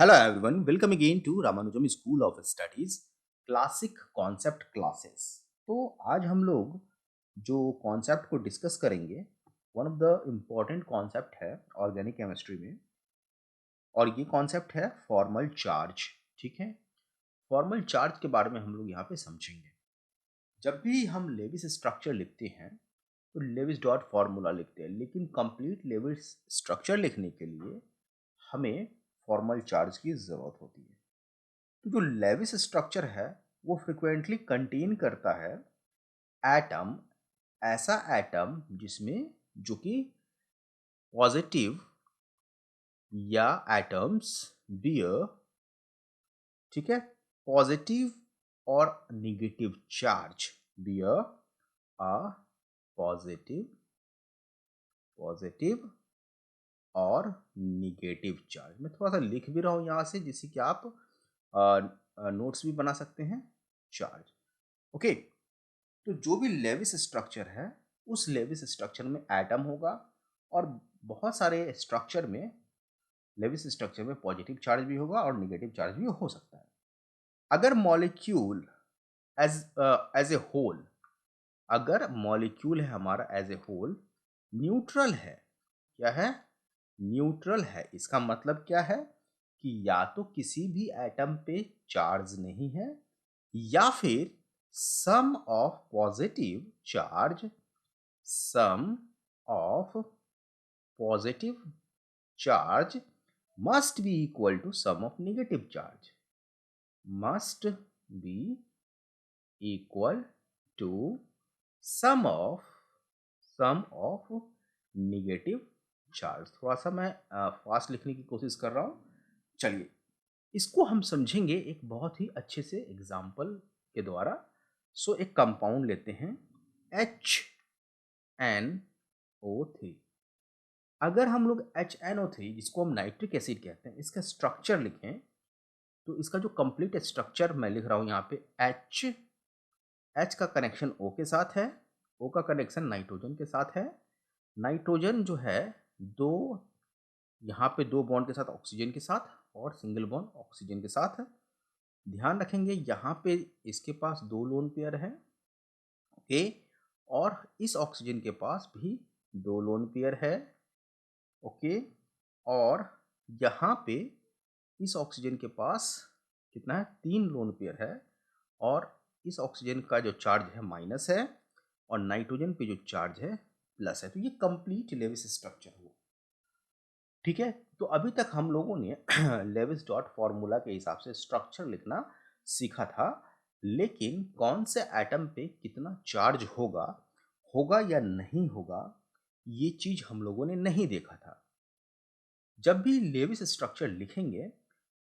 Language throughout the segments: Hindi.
Hello everyone, welcome again to Ramanujam School of Studies classic concept classes. तो आज हम लोग जो कॉन्सेप्ट को डिस्कस करेंगे, one of the important concept है ऑर्गेनिक केमिस्ट्री में, और ये कॉन्सेप्ट है फॉर्मल चार्ज। ठीक है, फॉर्मल चार्ज के बारे में हम लोग यहाँ पे समझेंगे। जब भी हम लेविस स्ट्रक्चर लिखते हैं तो लेविस डॉट फॉर्मूला लिखते हैं, लेकिन कंप्लीट लेविस स्ट्रक्चर लिखने के लिए हमें फॉर्मल चार्ज की ज़रूरत होती है। तो जो लेविस स्ट्रक्चर है वो फ्रिक्वेंटली कंटेन करता है एटम, ऐसा एटम जिसमें जो कि पॉजिटिव या एटम्स बियर, ठीक है, पॉजिटिव और negative charge, bear a positive positive और निगेटिव चार्ज। मैं थोड़ा सा लिख भी रहा हूँ यहाँ से, जिससे कि आप नोट्स भी बना सकते हैं। Charge, okay. तो जो भी लेविस स्ट्रक्चर है उस लेविस स्ट्रक्चर में एटम होगा, और बहुत सारे स्ट्रक्चर में, लेविस स्ट्रक्चर में पॉजिटिव चार्ज भी होगा और निगेटिव चार्ज भी हो सकता है। अगर molecule as as a whole, अगर मॉलिक्यूल है हमारा एज ए होल न्यूट्रल है, क्या है? न्यूट्रल है। इसका मतलब क्या है कि या तो किसी भी एटम पे चार्ज नहीं है, या फिर sum of positive charge, sum of positive charge must be equal to sum of negative charge, must be equal to sum of negative charge. थोड़ा सा मैं फास्ट लिखने की कोशिश कर रहा हूँ। चलिए, इसको हम समझेंगे एक बहुत ही अच्छे से एग्जाम्पल के द्वारा। सो एक कंपाउंड लेते हैं HNO3। अगर हम लोग HNO3, जिसको हम नाइट्रिक एसिड कहते हैं, इसका स्ट्रक्चर लिखें तो इसका जो कंप्लीट स्ट्रक्चर मैं लिख रहा हूँ यहाँ पे, H का कनेक्शन O के साथ है, O का कनेक्शन नाइट्रोजन के साथ है। नाइट्रोजन जो है दो, यहाँ पे दो बॉन्ड के साथ ऑक्सीजन के साथ, और सिंगल बॉन्ड ऑक्सीजन के साथ है। ध्यान रखेंगे यहाँ पे इसके पास दो लोन पेयर है, ओके, और इस ऑक्सीजन के पास भी दो लोन पेयर है, ओके, और यहाँ पे इस ऑक्सीजन के पास कितना है? तीन लोन पेयर है, और इस ऑक्सीजन का जो चार्ज है माइनस है, और नाइट्रोजन पे जो चार्ज है प्लस है। तो ये कंप्लीट लेविस स्ट्रक्चर हुआ। ठीक है, तो अभी तक हम लोगों ने लेविस डॉट फॉर्मूला के हिसाब से स्ट्रक्चर लिखना सीखा था, लेकिन कौन से एटम पे कितना चार्ज होगा होगा या नहीं होगा, ये चीज हम लोगों ने नहीं देखा था। जब भी लेविस स्ट्रक्चर लिखेंगे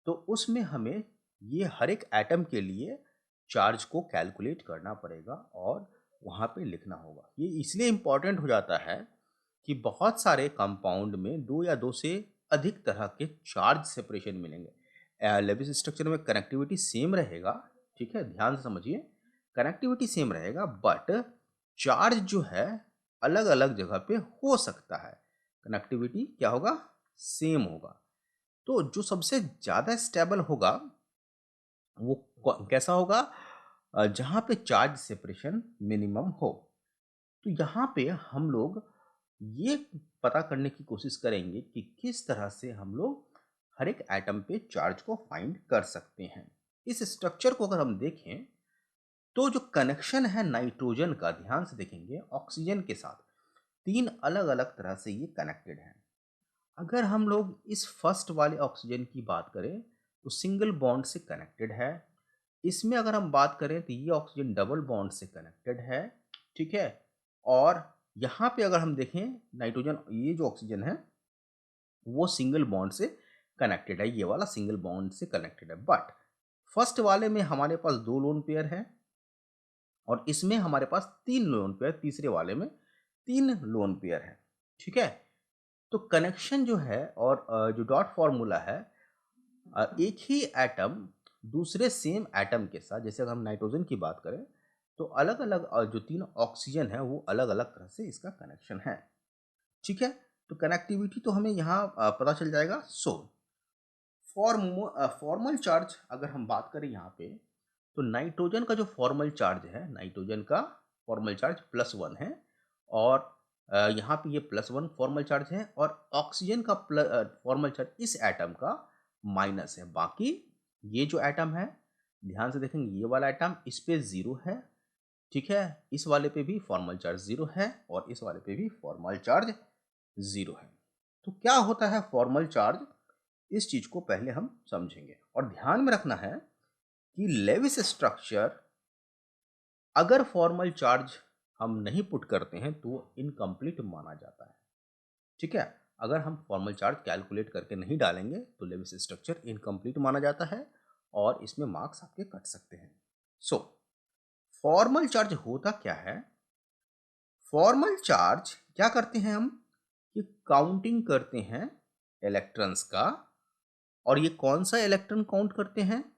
तो उसमें हमें ये हर एक एटम के लिए चार्ज को कैलकुलेट करना पड़ेगा और वहाँ पे लिखना होगा। ये इसलिए इम्पॉर्टेंट हो जाता है कि बहुत सारे कंपाउंड में दो या दो से अधिक तरह के चार्ज सेपरेशन मिलेंगे। लेविस स्ट्रक्चर में कनेक्टिविटी सेम रहेगा, ठीक है, ध्यान से समझिए, कनेक्टिविटी सेम रहेगा, बट चार्ज जो है अलग अलग जगह पे हो सकता है। कनेक्टिविटी क्या होगा? सेम होगा। तो जो सबसे ज़्यादा स्टेबल होगा वो कैसा होगा? जहाँ पे चार्ज सेपरेशन मिनिमम हो। तो यहाँ पे हम लोग ये पता करने की कोशिश करेंगे कि किस तरह से हम लोग हर एक एटम पे चार्ज को फाइंड कर सकते हैं। इस स्ट्रक्चर को अगर हम देखें तो जो कनेक्शन है नाइट्रोजन का, ध्यान से देखेंगे, ऑक्सीजन के साथ तीन अलग अलग तरह से ये कनेक्टेड है। अगर हम लोग इस फर्स्ट वाले ऑक्सीजन की बात करें तो सिंगल बॉन्ड से कनेक्टेड है। इसमें अगर हम बात करें तो ये ऑक्सीजन डबल बॉन्ड से कनेक्टेड है, ठीक है। और यहाँ पे अगर हम देखें नाइट्रोजन, ये जो ऑक्सीजन है वो सिंगल बॉन्ड से कनेक्टेड है, ये वाला सिंगल बॉन्ड से कनेक्टेड है। बट फर्स्ट वाले में हमारे पास दो लोन पेयर है, और इसमें हमारे पास तीन लोन पेयर, तीसरे वाले में तीन लोन पेयर है, ठीक है। तो कनेक्शन जो है और जो डॉट फॉर्मूला है, एक ही एटम दूसरे सेम एटम के साथ, जैसे अगर हम नाइट्रोजन की बात करें तो अलग अलग जो तीन ऑक्सीजन है वो अलग अलग तरह से इसका कनेक्शन है, ठीक है। तो कनेक्टिविटी तो हमें यहाँ पता चल जाएगा। सो फॉर्मल चार्ज अगर हम बात करें यहाँ पे, तो नाइट्रोजन का जो फॉर्मल चार्ज है, नाइट्रोजन का फॉर्मल चार्ज +1 है, और यहाँ पे ये +1 फॉर्मल चार्ज है, और ऑक्सीजन का फॉर्मल चार्ज इस एटम का माइनस है। बाकी ये जो एटम है, ध्यान से देखेंगे, ये वाला एटम इस पे 0 है, ठीक है, इस वाले पे भी फॉर्मल चार्ज 0 है, और इस वाले पे भी फॉर्मल चार्ज 0 है। तो क्या होता है फॉर्मल चार्ज, इस चीज को पहले हम समझेंगे, और ध्यान में रखना है कि लेविस स्ट्रक्चर, अगर फॉर्मल चार्ज हम नहीं पुट करते हैं तो इनकम्प्लीट माना जाता है, ठीक है। अगर हम फॉर्मल चार्ज कैलकुलेट करके नहीं डालेंगे तो लेविस स्ट्रक्चर इनकम्प्लीट माना जाता है, और इसमें मार्क्स आपके कट सकते हैं। सो फॉर्मल चार्ज होता क्या है? फॉर्मल चार्ज क्या करते हैं हम, कि काउंटिंग करते हैं इलेक्ट्रॉन्स का, और ये कौन सा इलेक्ट्रॉन काउंट करते हैं,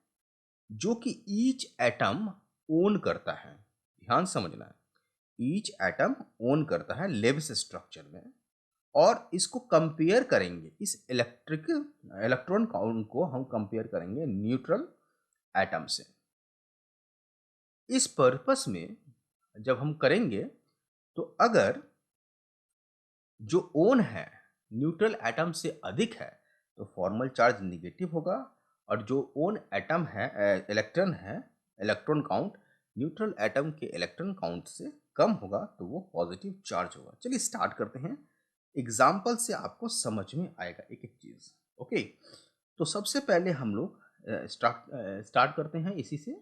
जो कि ईच एटम ओन करता है। ध्यान समझना है, ईच एटम ओन करता है लेविस स्ट्रक्चर में, और इसको कंपेयर करेंगे, इस इलेक्ट्रॉन काउंट को हम कंपेयर करेंगे न्यूट्रल एटम से। इस पर्पस में जब हम करेंगे, तो अगर जो ओन है न्यूट्रल एटम से अधिक है तो फॉर्मल चार्ज निगेटिव होगा, और जो ओन एटम है, इलेक्ट्रॉन है, इलेक्ट्रॉन काउंट न्यूट्रल एटम के इलेक्ट्रॉन काउंट से कम होगा तो वो पॉजिटिव चार्ज होगा। चलिए स्टार्ट करते हैं, एग्जाम्पल से आपको समझ में आएगा एक एक चीज। ओके, तो सबसे पहले हम लोग स्टार्ट करते हैं इसी से,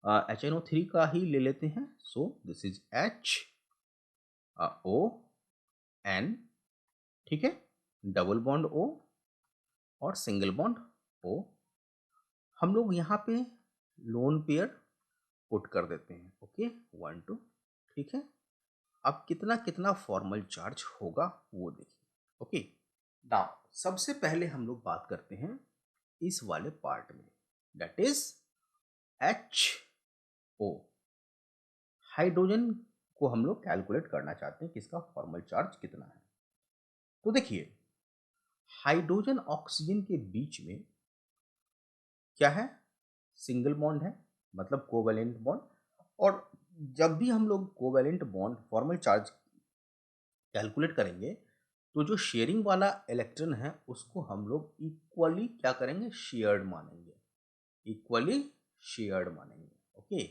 HNO3 का ही ले लेते हैं। सो दिस इज HON, ठीक है, डबल बॉन्ड O और सिंगल बॉन्ड O। हम लोग यहाँ पे लोन पेयर पुट कर देते हैं। ओके, 1 2, ठीक है। अब कितना कितना फॉर्मल चार्ज होगा वो देखिए। ओके, नाउ सबसे पहले हम लोग बात करते हैं इस वाले पार्ट में, दैट इज HO, हाइड्रोजन को हम लोग कैलकुलेट करना चाहते हैं कि इसका फॉर्मल चार्ज कितना है। तो देखिए, हाइड्रोजन ऑक्सीजन के बीच में क्या है, सिंगल बॉन्ड है, मतलब कोवैलेंट बॉन्ड, और जब भी हम लोग covalent bond formal charge calculate करेंगे तो जो शेयरिंग वाला इलेक्ट्रॉन है उसको हम लोग इक्वली क्या करेंगे, शेयर्ड मानेंगे, इक्वली शेयर्ड मानेंगे। ओके,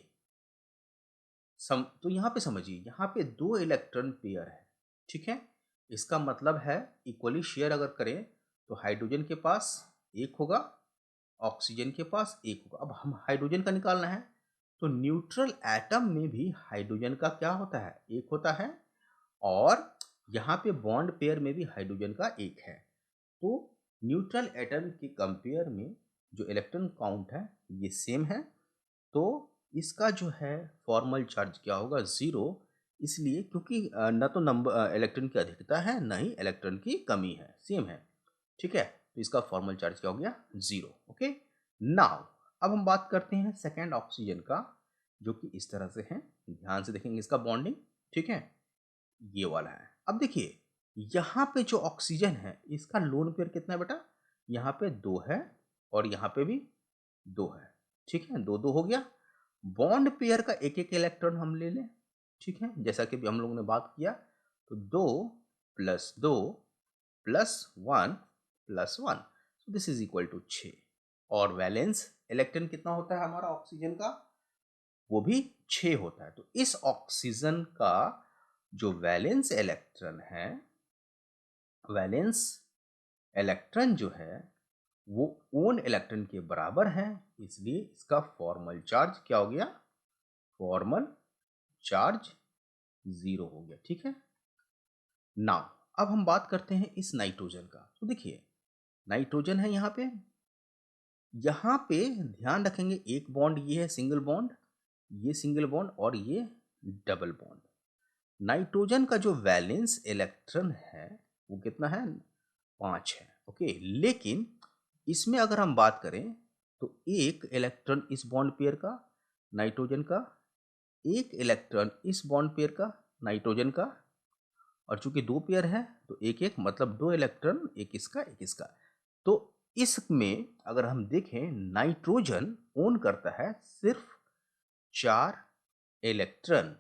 तो यहाँ पे समझिए, यहाँ पे 2 इलेक्ट्रॉन पेयर है, ठीक है। इसका मतलब है इक्वली शेयर अगर करें तो हाइड्रोजन के पास 1 होगा, ऑक्सीजन के पास 1 होगा। अब हम हाइड्रोजन का निकालना है, तो न्यूट्रल एटम में भी हाइड्रोजन का क्या होता है, 1 होता है, और यहाँ पे बॉन्ड पेयर में भी हाइड्रोजन का 1 है। तो न्यूट्रल एटम के कंपेयर में जो इलेक्ट्रॉन काउंट है ये सेम है, तो इसका जो है फॉर्मल चार्ज क्या होगा, 0, इसलिए क्योंकि न तो नंबर इलेक्ट्रॉन की अधिकता है न ही इलेक्ट्रॉन की कमी है, सेम है, ठीक है। तो इसका फॉर्मल चार्ज क्या हो गया, 0। ओके, नाउ अब हम बात करते हैं सेकेंड ऑक्सीजन का, जो कि इस तरह से है। ध्यान से देखेंगे इसका बॉन्डिंग, ठीक है, ये वाला है। अब देखिए, यहाँ पे जो ऑक्सीजन है इसका लोन पेयर कितना है बेटा, यहाँ पे 2 है, और यहाँ पे भी 2 है, ठीक है, 2 2 हो गया। बॉन्ड पेयर का एक एक इलेक्ट्रॉन हम ले लें, ठीक है, जैसा कि हम लोगों ने बात किया, तो 2 + 2 + 1 + 1, so this is equal to 6। और वैलेंस इलेक्ट्रॉन कितना होता है हमारा ऑक्सीजन का, वो भी 6 होता है। तो इस ऑक्सीजन का जो वैलेंस इलेक्ट्रॉन है, वैलेंस इलेक्ट्रॉन जो है वो ओन इलेक्ट्रॉन के बराबर है, इसलिए इसका फॉर्मल चार्ज क्या हो गया, फॉर्मल चार्ज 0 हो गया, ठीक है। नाउ अब हम बात करते हैं इस नाइट्रोजन का। तो देखिए, नाइट्रोजन है यहाँ पे ध्यान रखेंगे, एक बॉन्ड ये है सिंगल बॉन्ड, ये सिंगल बॉन्ड, और ये डबल बॉन्ड। नाइट्रोजन का जो वैलेंस इलेक्ट्रॉन है वो कितना है, 5 है। ओके, लेकिन इसमें अगर हम बात करें तो एक इलेक्ट्रॉन इस बॉन्ड पेयर का नाइट्रोजन का, एक इलेक्ट्रॉन इस बॉन्ड पेयर का नाइट्रोजन का, और चूंकि 2 पेयर है तो एक एक, मतलब 2 इलेक्ट्रॉन, एक इसका एक इसका। तो इसमें अगर हम देखें नाइट्रोजन ओन करता है सिर्फ 4 इलेक्ट्रॉन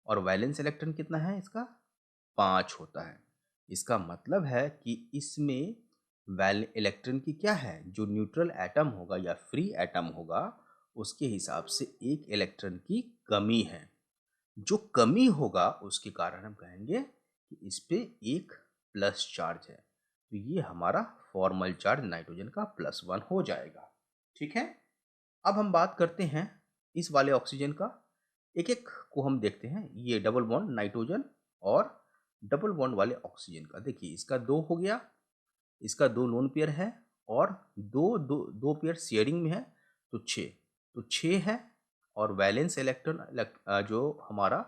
और वैलेंस इलेक्ट्रॉन कितना है इसका 5 होता है। इसका मतलब है कि इसमें वैल इलेक्ट्रॉन की क्या है, जो न्यूट्रल एटम होगा या फ्री एटम होगा उसके हिसाब से एक इलेक्ट्रॉन की कमी है। जो कमी होगा उसके कारण हम कहेंगे कि इस पे एक प्लस चार्ज है। तो ये हमारा फॉर्मल चार्ज नाइट्रोजन का +1 हो जाएगा। ठीक है, अब हम बात करते हैं इस वाले ऑक्सीजन का। एक एक को हम देखते हैं। ये डबल बॉन्ड नाइट्रोजन और डबल बॉन्ड वाले ऑक्सीजन का देखिए, इसका 2 हो गया, इसका 2 लोन पेयर है और दो पेयर शेयरिंग में है तो 6, तो 6 है। और वैलेंस इलेक्ट्रॉन जो हमारा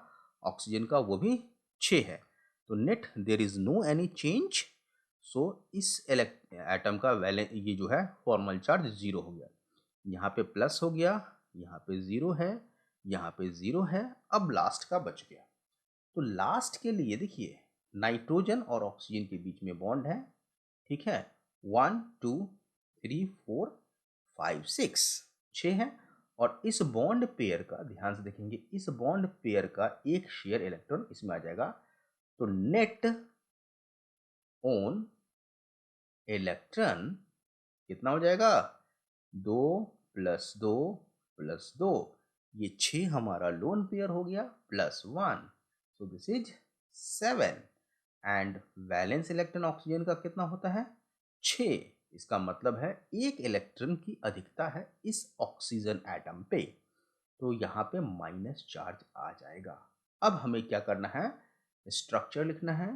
ऑक्सीजन का वो भी 6 है। तो net there is no any change. So इस एटम का वैलेंस ये जो है फॉर्मल चार्ज 0 हो गया। यहाँ पे प्लस हो गया, यहाँ पे 0 है, यहाँ पे 0 है। अब लास्ट का बच गया। तो लास्ट के लिए देखिए नाइट्रोजन और ऑक्सीजन के बीच में बॉन्ड है। ठीक है, 1 2 3 4 5 6 6 है। और इस बॉन्ड पेयर का ध्यान से देखेंगे, इस बॉन्ड पेयर का एक शेयर इलेक्ट्रॉन इसमें आ जाएगा। तो नेट ऑन इलेक्ट्रॉन कितना हो जाएगा, 2 + 2 + 2, ये 6 हमारा लोन पेयर हो गया +1, so this is 7। And valence electron oxygen का कितना होता है 6। इसका मतलब है एक इलेक्ट्रॉन की अधिकता है इस ऑक्सीजन एटम पे, तो यहाँ पे माइनस चार्ज आ जाएगा। अब हमें क्या करना है, स्ट्रक्चर लिखना है।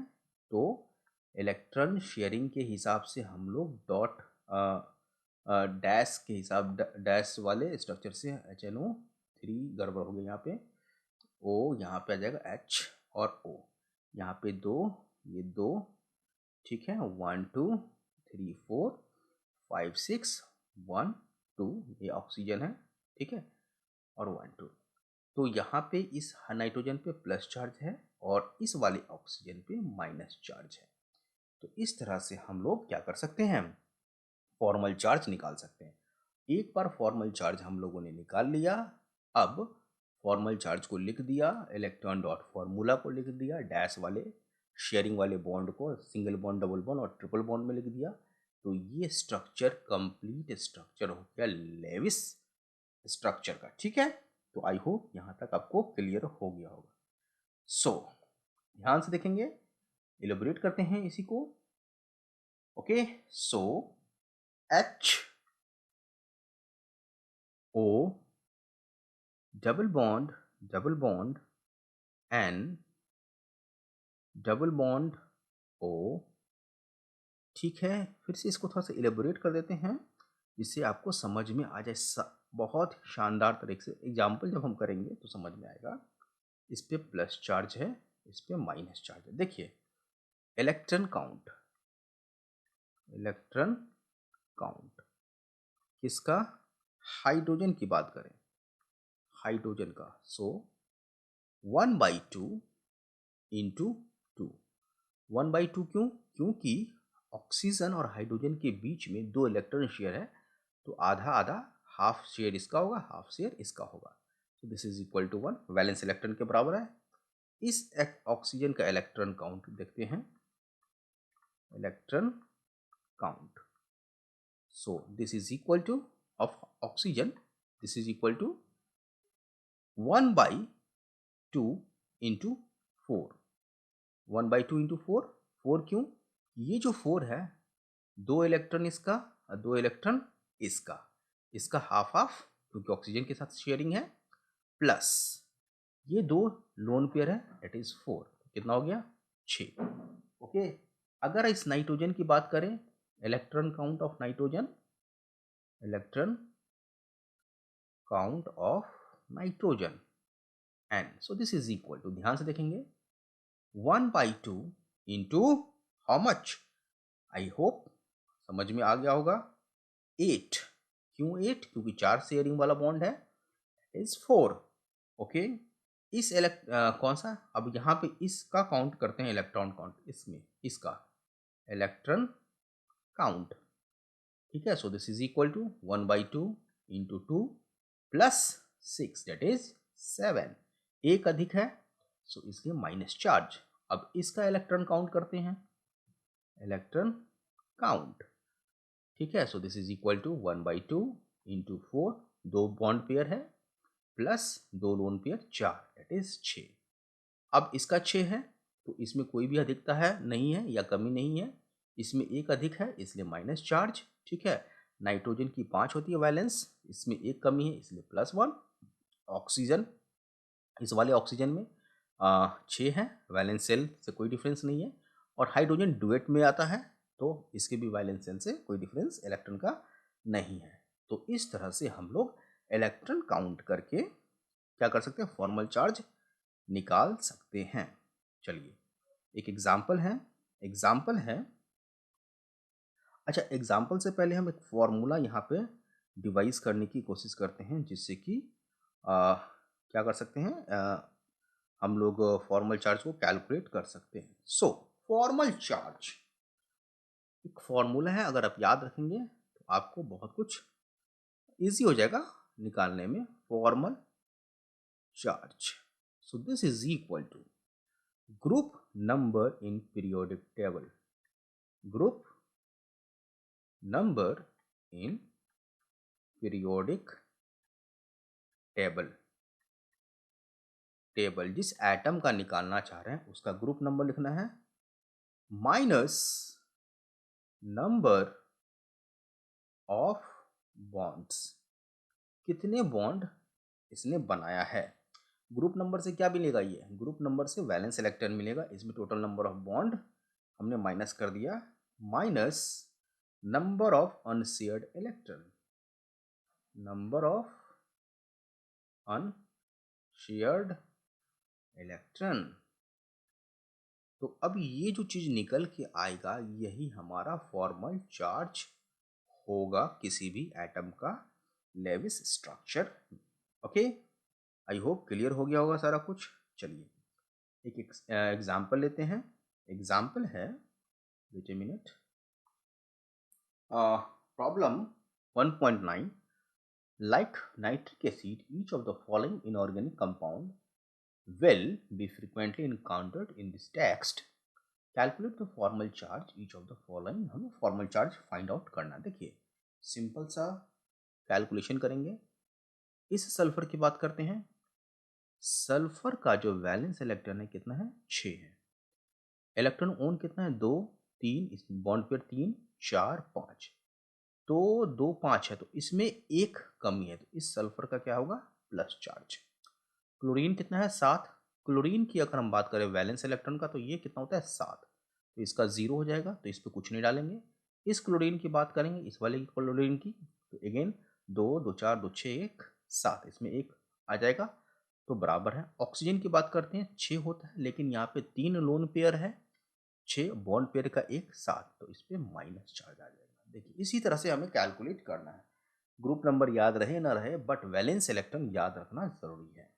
तो इलेक्ट्रॉन शेयरिंग के हिसाब से हम लोग डॉट डैश के हिसाब डैश वाले स्ट्रक्चर से HNO3 गड़बड़ हो गया यहाँ पे, O यहाँ पे आ जाएगा H और O, यहाँ पे 2, ये 2, ठीक है, 1 2 3 4 5 6 1 2, ये ऑक्सीजन है, ठीक है, और 1 2। तो यहाँ पे इस नाइट्रोजन पे प्लस चार्ज है और इस वाले ऑक्सीजन पे माइनस चार्ज है। तो इस तरह से हम लोग क्या कर सकते हैं, फॉर्मल चार्ज निकाल सकते हैं। एक बार फॉर्मल चार्ज हम लोगों ने निकाल लिया, अब फॉर्मल चार्ज को लिख दिया, इलेक्ट्रॉन डॉट फार्मूला को लिख दिया, डैश वाले शेयरिंग वाले बॉन्ड को सिंगल बॉन्ड, डबल बॉन्ड और ट्रिपल बॉन्ड में लिख दिया। तो ये स्ट्रक्चर कंप्लीट स्ट्रक्चर हो गया लेविस स्ट्रक्चर का। ठीक है, तो आई होप यहाँ तक आपको क्लियर हो गया होगा। सो ध्यान से देखेंगे, इलेबोरेट करते हैं इसी को। ओके, सो H O double bond N double bond O, ठीक है। फिर से इसको थोड़ा सा इलेबोरेट कर देते हैं जिससे आपको समझ में आ जाए बहुत शानदार तरीके से। एग्जाम्पल जब हम करेंगे तो समझ में आएगा। इस पे प्लस चार्ज है, इस पे माइनस चार्ज है। देखिए इलेक्ट्रॉन काउंट किसका, हाइड्रोजन की बात करें, हाइड्रोजन का। सो 1/2 इंटू 2, 1/2 क्यों, क्योंकि ऑक्सीजन और हाइड्रोजन के बीच में 2 इलेक्ट्रॉन शेयर है, तो आधा आधा, हाफ शेयर इसका होगा, हाफ शेयर इसका होगा। तो this is equal to 1, valence electron के बराबर है। इस ऑक्सीजन का इलेक्ट्रॉन काउंट देखते हैं, electron count. So this is equal to of oxygen, this is equal to 1/2 into 4, 1/2 into 4, 4 क्यों, ये जो 4 है 2 इलेक्ट्रॉन इसका और 2 इलेक्ट्रॉन इसका, इसका हाफ हाफ क्योंकि ऑक्सीजन के साथ शेयरिंग है, प्लस ये 2 लोन पेयर है, इट इज 4, कितना हो गया 6। ओके, अगर इस नाइट्रोजन की बात करें, electron count of nitrogen, electron count of nitrogen N, so this is equal to, ध्यान से देखेंगे, 1/2 into how much, I hope समझ में आ गया होगा, 8। क्यों 8, क्योंकि 4 शेयरिंग वाला बॉन्ड है, इज 4। ओके, इस कौन सा, अब यहाँ पे इसका काउंट करते हैं, इलेक्ट्रॉन काउंट, इसमें इसका इलेक्ट्रॉन काउंट, ठीक है, so this is equal to 1/2 into 2 plus 6 that is 7। एक अधिक है सो इसलिए माइनस चार्ज। अब इसका इलेक्ट्रॉन काउंट करते हैं, इलेक्ट्रॉन काउंट। ठीक है, so this is equal to 1/2 into 4, 2 bond pair है plus 2 lone pair 4 that is 6। अब इसका 6 है तो इसमें कोई भी अधिकता है नहीं है या कमी नहीं है, इसमें एक अधिक है इसलिए माइनस चार्ज। ठीक है, नाइट्रोजन की 5 होती है वैलेंस, इसमें एक कमी है इसलिए +1। ऑक्सीजन, इस वाले ऑक्सीजन में 6 है, वैलेंस सेल से कोई डिफरेंस नहीं है। और हाइड्रोजन डुएट में आता है तो इसके भी वैलेंस सेल से कोई डिफरेंस इलेक्ट्रॉन का नहीं है। तो इस तरह से हम लोग इलेक्ट्रॉन काउंट करके क्या कर सकते हैं, फॉर्मल चार्ज निकाल सकते हैं। चलिए एक एग्जाम्पल है। अच्छा, एग्जाम्पल से पहले हम एक फॉर्मूला यहाँ पे डिवाइस करने की कोशिश करते हैं जिससे कि क्या कर सकते हैं, हम लोग फॉर्मल चार्ज को कैलकुलेट कर सकते हैं। सो फॉर्मल चार्ज एक फॉर्मूला है, अगर आप याद रखेंगे तो आपको बहुत कुछ इजी हो जाएगा निकालने में। Formal charge, so this is equal to group number in periodic table, group number in periodic table, table जिस एटम का निकालना चाह रहे हैं उसका ग्रुप नंबर लिखना है, माइनस नंबर ऑफ बॉन्ड्स, कितने बॉन्ड इसने बनाया है। ग्रुप नंबर से क्या मिलेगा, ये ग्रुप नंबर से वैलेंस इलेक्ट्रॉन मिलेगा, इसमें टोटल नंबर ऑफ बॉन्ड हमने माइनस कर दिया, minus number of unshared electron, number of unshared electron. तो अब ये जो चीज निकल के आएगा यही हमारा फॉर्मल चार्ज होगा किसी भी एटम का Lewis structure. Okay, I hope clear हो गया होगा सारा कुछ। चलिए एक एग्जाम्पल लेते हैं। एग्जाम्पल है, wait a minute, problem 1.9, like nitric acid each of the following inorganic compound will be frequently encountered in this text, calculate the formal charge each of the following. हमें फॉर्मल चार्ज फाइंड आउट करना। देखिए सिंपल सा कैलकुलेशन करेंगे। इस सल्फर की बात करते हैं, सल्फर का जो वैलेंस इलेक्ट्रॉन है कितना है, 6 है। इलेक्ट्रॉन ओन कितना है, 2 3, इस बॉन्ड पेयर 3 4 5, तो 2 5 है तो इसमें एक कमी है तो इस सल्फर का क्या होगा, प्लस चार्ज। क्लोरीन कितना है, 7। क्लोरीन की अगर हम बात करें वैलेंस इलेक्ट्रॉन का तो ये कितना होता है, 7, तो इसका 0 हो जाएगा तो इस पर कुछ नहीं डालेंगे। इस क्लोरीन की बात करेंगे, इस वाले की क्लोरीन की, तो अगेन 2 2 4 2 6 1 7, इसमें एक आ जाएगा तो बराबर है। ऑक्सीजन की बात करते हैं, 6 होता है लेकिन यहाँ पे 3 लोन पेयर है, 6 बॉन्ड पेयर का 1 7, तो इस पर माइनस चार्ज आ जाएगा। देखिए इसी तरह से हमें कैलकुलेट करना है। ग्रुप नंबर याद रहे ना रहे बट वैलेंस इलेक्ट्रॉन याद रखना जरूरी है।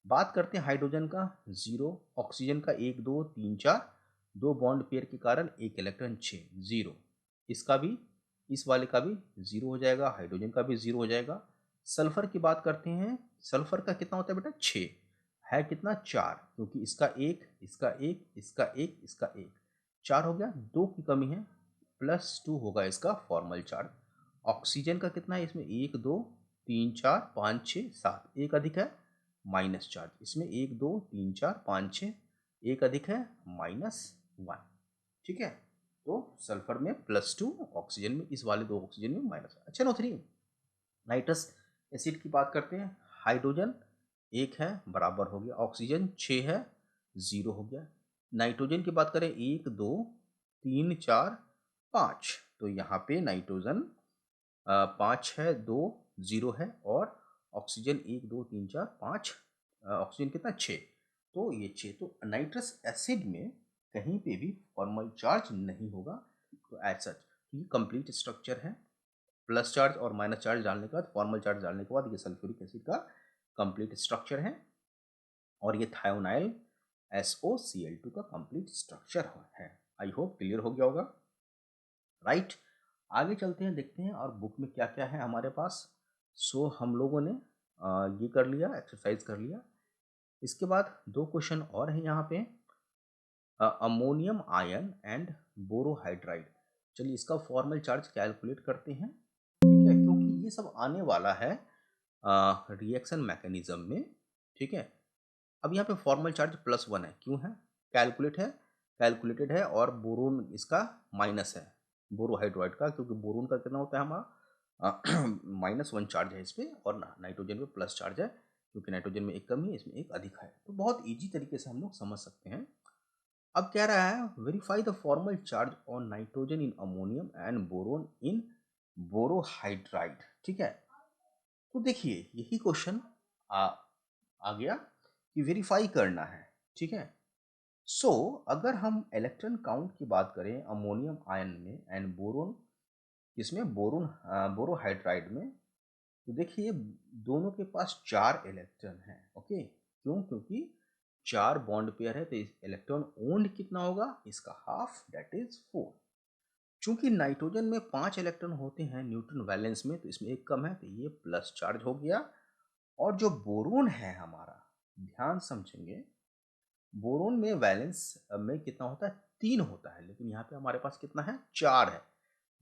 बात करते हैं हाइड्रोजन का, 0, ऑक्सीजन का 1 2 3 4, 2 बॉन्ड पेयर के कारण एक इलेक्ट्रॉन 6 0, इसका भी इस वाले का भी 0 हो जाएगा, हाइड्रोजन का भी 0 हो जाएगा। सल्फर की बात करते हैं, सल्फर का कितना होता है बेटा, 6 है, कितना 4, क्योंकि इसका 1 इसका 1 इसका 1 इसका 1 4 हो गया, 2 की कमी है, +2 होगा इसका फॉर्मल चार्ज। ऑक्सीजन का कितना है, इसमें 1 2 3 4 5 6 7, एक अधिक है, माइनस चार्ज, इसमें 1 2 3 4 5 6, एक अधिक है, -1। ठीक है, तो सल्फर में +2, ऑक्सीजन में, इस वाले 2 ऑक्सीजन में -1। अच्छा नो 3, नाइट्रस एसिड की बात करते हैं, हाइड्रोजन 1 है बराबर हो गया, ऑक्सीजन 6 है 0 हो गया। नाइट्रोजन की बात करें, 1 2 3 4 5, तो यहाँ पे नाइट्रोजन 5 है 2 0 है, और ऑक्सीजन 1 2 3 4 5, ऑक्सीजन कितना 6, तो ये 6, तो नाइट्रस एसिड में कहीं पे भी फॉर्मल चार्ज नहीं होगा। तो एज सच ये कंप्लीट स्ट्रक्चर है, प्लस चार्ज और माइनस चार्ज डालने के बाद, फॉर्मल चार्ज डालने के बाद ये सल्फ्यूरिक एसिड का कंप्लीट स्ट्रक्चर है, और ये थायोनाइल SOCl2 का कंप्लीट स्ट्रक्चर है। आई होप क्लियर हो गया होगा, राइट। आगे चलते हैं, देखते हैं और बुक में क्या क्या है हमारे पास। सो हम लोगों ने ये कर लिया, एक्सरसाइज कर लिया। इसके बाद दो क्वेश्चन और हैं यहाँ पे, अमोनियम आयन एंड बोरोहाइड्राइड। चलिए इसका फॉर्मल चार्ज कैलकुलेट करते हैं, ठीक है, क्योंकि ये सब आने वाला है रिएक्शन मैकेनिज्म में, ठीक है। अब यहाँ पे फॉर्मल चार्ज +1 है, क्यों है? कैलकुलेट है, कैलकुलेटेड है, और बोरोन इसका माइनस है, बोरोहाइड्राइड का, क्योंकि बोरोन का कितना होता है हमारा -1 चार्ज है इस पे, और नाइट्रोजन पे प्लस चार्ज है, क्योंकि नाइट्रोजन में एक कम है, इसमें एक अधिक है। तो बहुत ईजी तरीके से हम लोग समझ सकते हैं। अब कह रहा है verify the formal charge on nitrogen in ammonium and boron in borohydride, ठीक है। तो देखिए यही क्वेश्चन आ, आ गया कि वेरीफाई करना है, ठीक है। सो अगर हम इलेक्ट्रॉन काउंट की बात करें अमोनियम आयन में एंड बोरोन, इसमें बोरोन बोरोहाइड्राइड में, तो देखिए दोनों के पास 4 इलेक्ट्रॉन हैं, ओके। क्यों? क्योंकि 4 बॉन्ड पेयर है, तो इस इलेक्ट्रॉन ओन्ड कितना होगा, इसका हाफ, दैट इज 4। चूंकि नाइट्रोजन में 5 इलेक्ट्रॉन होते हैं न्यूट्रॉन वैलेंस में, तो इसमें एक कम है, तो ये प्लस चार्ज हो गया। और जो बोरोन है हमारा, ध्यान समझेंगे, बोरोन में वैलेंस में कितना होता है, 3 होता है, लेकिन यहाँ पे हमारे पास कितना है, 4 है।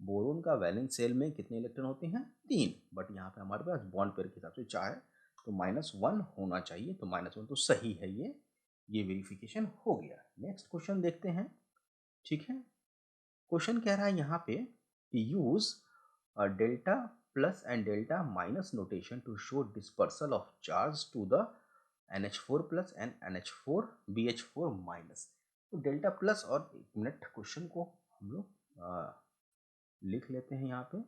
बोरोन का वैलेंस शेल में कितने इलेक्ट्रॉन होते हैं, 3, बट यहाँ पे हमारे पास बॉन्ड पेयर के हिसाब से 4 है, तो -1 होना चाहिए, तो -1 तो सही है, ये वेरिफिकेशन हो गया। नेक्स्ट क्वेश्चन देखते हैं, ठीक है। क्वेश्चन कह रहा है यहाँ पे कि use delta plus and delta minus notation to show dispersal of charge to the NH4 plus and NH4 BH4 minus. तो डेल्टा प्लस, और एक मिनट क्वेश्चन को हम लोग लिख लेते हैं यहाँ पे,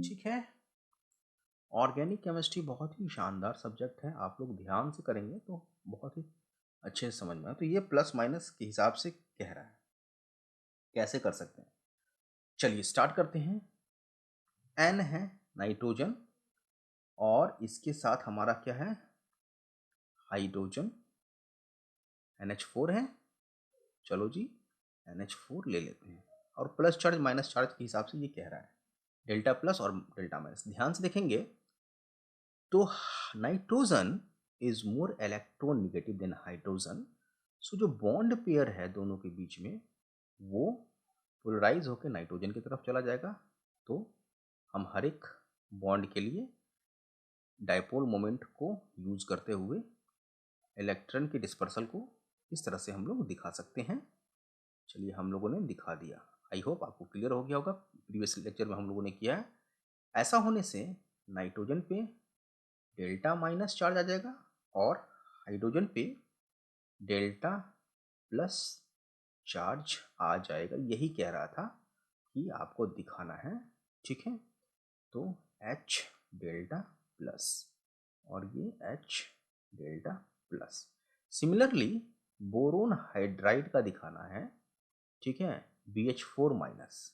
ठीक है। ऑर्गेनिक केमिस्ट्री बहुत ही शानदार सब्जेक्ट है, आप लोग ध्यान से करेंगे तो बहुत ही अच्छे से समझ में आए। तो ये प्लस माइनस के हिसाब से कह रहा है, कैसे कर सकते हैं, चलिए स्टार्ट करते हैं। N है नाइट्रोजन, और इसके साथ हमारा क्या है, हाइड्रोजन। NH4 है, चलो जी NH4 ले लेते हैं, और प्लस चार्ज माइनस चार्ज के हिसाब से ये कह रहा है डेल्टा प्लस और डेल्टा माइनस। ध्यान से देखेंगे तो nitrogen is more electron negative than hydrogen. So जो बॉन्ड पेयर है दोनों के बीच में, वो पोलराइज होकर नाइट्रोजन की तरफ चला जाएगा। तो हम हर एक बॉन्ड के लिए डायपोल मोमेंट को यूज करते हुए इलेक्ट्रॉन के डिस्पर्सल को इस तरह से हम लोग दिखा सकते हैं। चलिए हम लोगों ने दिखा दिया, आई होप आपको क्लियर हो गया होगा, प्रीवियस लेक्चर में हम लोगों ने किया है। ऐसा होने से नाइट्रोजन पे डेल्टा माइनस चार्ज आ जाएगा, और हाइड्रोजन पे डेल्टा प्लस चार्ज आ जाएगा। यही कह रहा था कि आपको दिखाना है, ठीक है। तो H डेल्टा प्लस, और ये H delta plus. Similarly boron hydride का दिखाना है, ठीक है, BH4 माइनस,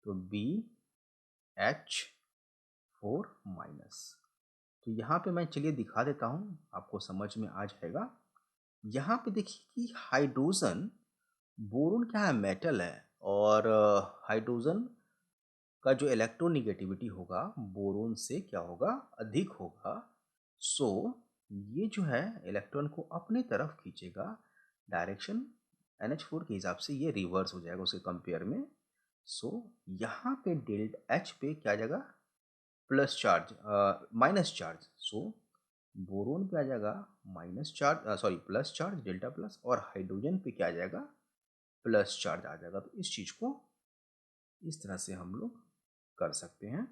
तो BH4 माइनस। तो यहाँ पे मैं चलिए दिखा देता हूँ, आपको समझ में आ जाएगा। यहाँ पे देखिए कि हाइड्रोजन, बोरोन क्या है, मेटल है, और हाइड्रोजन का जो इलेक्ट्रोनिगेटिविटी होगा बोरोन से क्या होगा, अधिक होगा। सो ये जो है इलेक्ट्रॉन को अपनी तरफ खींचेगा, डायरेक्शन NH4 के हिसाब से ये रिवर्स हो जाएगा उसके कंपेयर में। सो यहाँ पे डेल्टा H पे क्या आ जाएगा, प्लस चार्ज, माइनस चार्ज। सो बोरोन पे आ जाएगा minus charge, sorry plus charge, delta plus, और हाइड्रोजन पे क्या आ जाएगा, प्लस चार्ज आ जाएगा। तो इस चीज़ को इस तरह से हम लोग कर सकते हैं।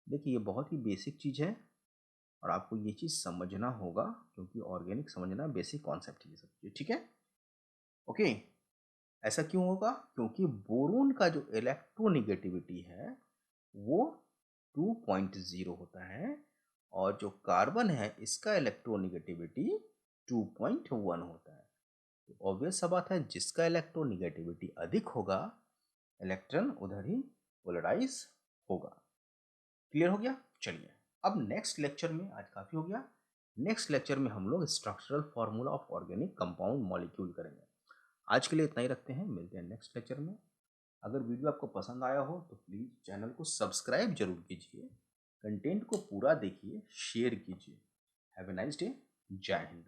देखिए ये बहुत ही बेसिक चीज़ है, और आपको ये चीज़ समझना होगा, क्योंकि ऑर्गेनिक समझना बेसिक कॉन्सेप्ट है ये सब चीज़, ठीक है, ओके। ऐसा क्यों होगा, क्योंकि बोरोन का जो इलेक्ट्रोनिगेटिविटी है वो 2.0 होता है, और जो कार्बन है इसका इलेक्ट्रोनिगेटिविटी 2.1 होता है। तो ऑब्वियस सा बात है, जिसका इलेक्ट्रोनिगेटिविटी अधिक होगा इलेक्ट्रॉन उधर ही पोलराइज होगा। क्लियर हो गया? चलिए अब नेक्स्ट लेक्चर में, आज काफ़ी हो गया, नेक्स्ट लेक्चर में हम लोग structural formula of organic compound molecule करेंगे। आज के लिए इतना ही रखते हैं, मिलते हैं नेक्स्ट लेक्चर में। अगर वीडियो आपको पसंद आया हो तो प्लीज़ चैनल को सब्सक्राइब जरूर कीजिए, कंटेंट को पूरा देखिए, शेयर कीजिए। Have a nice day. जय हिंद।